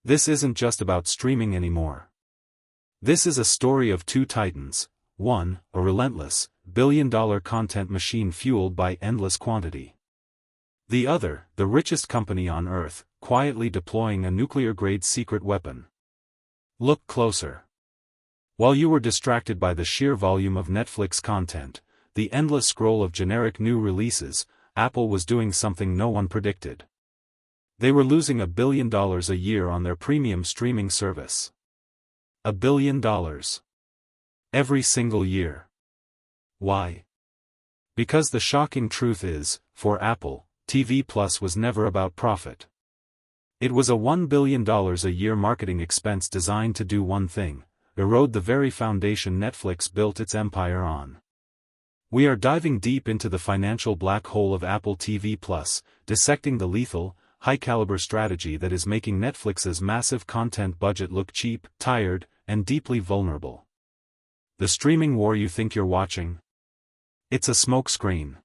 This isn't just about streaming anymore. This is a story of two titans: one, a relentless, billion-dollar content machine fueled by endless quantity. The other, the richest company on Earth, quietly deploying a nuclear-grade secret weapon. Look closer. While you were distracted by the sheer volume of Netflix content, the endless scroll of generic new releases, Apple was doing something no one predicted. They were losing $1 billion a year on their premium streaming service. $1 billion. Every single year. Why? Because the shocking truth is, for Apple, TV Plus was never about profit. It was a $1 billion a year marketing expense designed to do one thing: erode the very foundation Netflix built its empire on. We are diving deep into the financial black hole of Apple TV Plus, dissecting the lethal, high-caliber strategy that is making Netflix's massive content budget look cheap, tired, and deeply vulnerable. The streaming war you think you're watching? It's a smokescreen.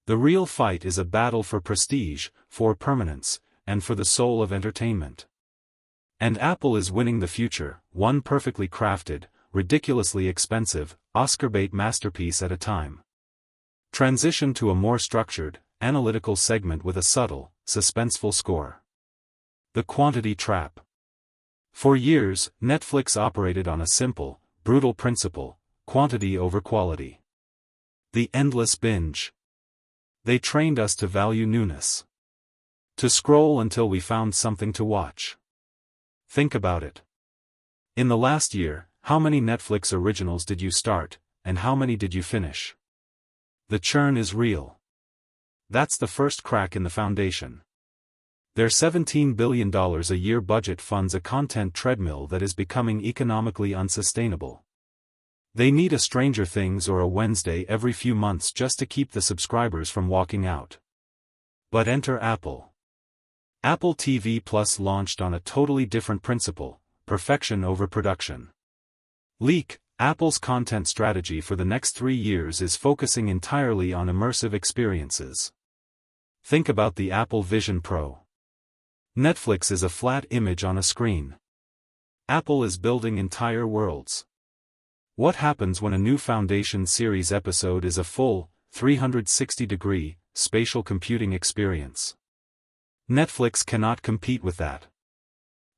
The real fight is a battle for prestige, for permanence, and for the soul of entertainment. And Apple is winning the future, one perfectly crafted, ridiculously expensive, Oscar-bait masterpiece at a time. Transition to a more structured, analytical segment with a subtle, suspenseful score. The quantity trap. For years, Netflix operated on a simple, brutal principle: quantity over quality. The endless binge. They trained us to value newness. To scroll until we found something to watch. Think about it. In the last year, how many Netflix originals did you start, and how many did you finish? The churn is real. That's the first crack in the foundation. Their $17 billion a year budget funds a content treadmill that is becoming economically unsustainable. They need a Stranger Things or a Wednesday every few months just to keep the subscribers from walking out. But enter Apple. Apple TV Plus launched on a totally different principle: perfection over production. Leak: Apple's content strategy for the next 3 years is focusing entirely on immersive experiences. Think about the Apple Vision Pro. Netflix is a flat image on a screen. Apple is building entire worlds. What happens when a new Foundation series episode is a full, 360-degree, spatial computing experience? Netflix cannot compete with that.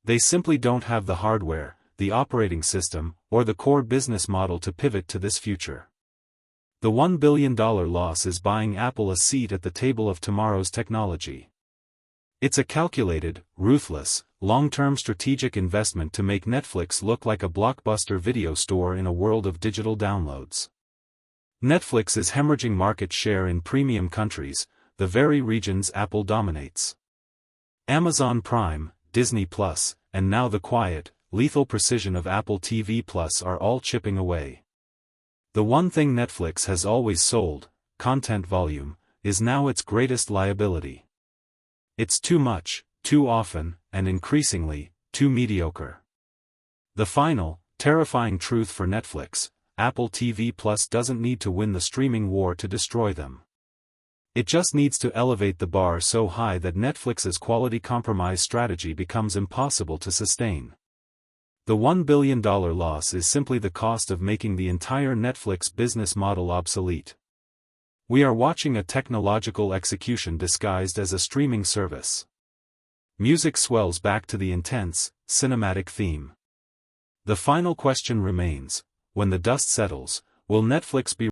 They simply don't have the hardware, the operating system, or the core business model to pivot to this future. The $1 billion loss is buying Apple a seat at the table of tomorrow's technology. It's a calculated, ruthless, long-term strategic investment to make Netflix look like a blockbuster video store in a world of digital downloads. Netflix is hemorrhaging market share in premium countries, the very regions Apple dominates. Amazon Prime, Disney Plus, and now the quiet, lethal precision of Apple TV Plus are all chipping away. The one thing Netflix has always sold, content volume, is now its greatest liability. It's too much, too often, and increasingly, too mediocre. The final, terrifying truth for Netflix: Apple TV Plus doesn't need to win the streaming war to destroy them. It just needs to elevate the bar so high that Netflix's quality compromise strategy becomes impossible to sustain. The $1 billion loss is simply the cost of making the entire Netflix business model obsolete. We are watching a technological execution disguised as a streaming service. Music swells back to the intense, cinematic theme. The final question remains: when the dust settles, will Netflix be